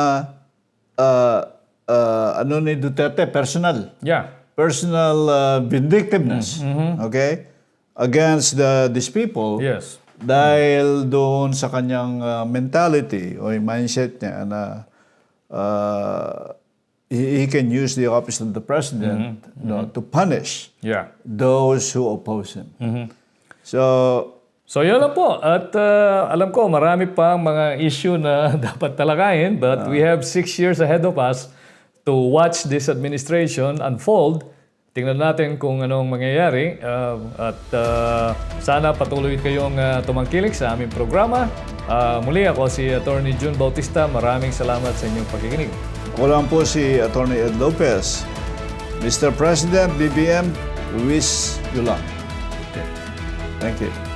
ni Duterte, personal.
Yeah.
Personal vindictiveness, okay? Against these people.
Yes.
Dahil doon sa kanyang mentality o yung mindset niya na he can use the office of the president to punish those who oppose him.
So yun lang po. At alam ko marami pa mga issue na dapat talakayin, but we have 6 years ahead of us to watch this administration unfold. Tingnan natin kung anong mangyayari at sana patuloy kayong tumangkilik sa aming programa. Muli ako si Attorney June Bautista. Maraming salamat sa inyong pakikinig.
Ako lang po si Attorney Ed Lopez. Mr. President, BBM, we wish you luck.
Okay.
Thank you.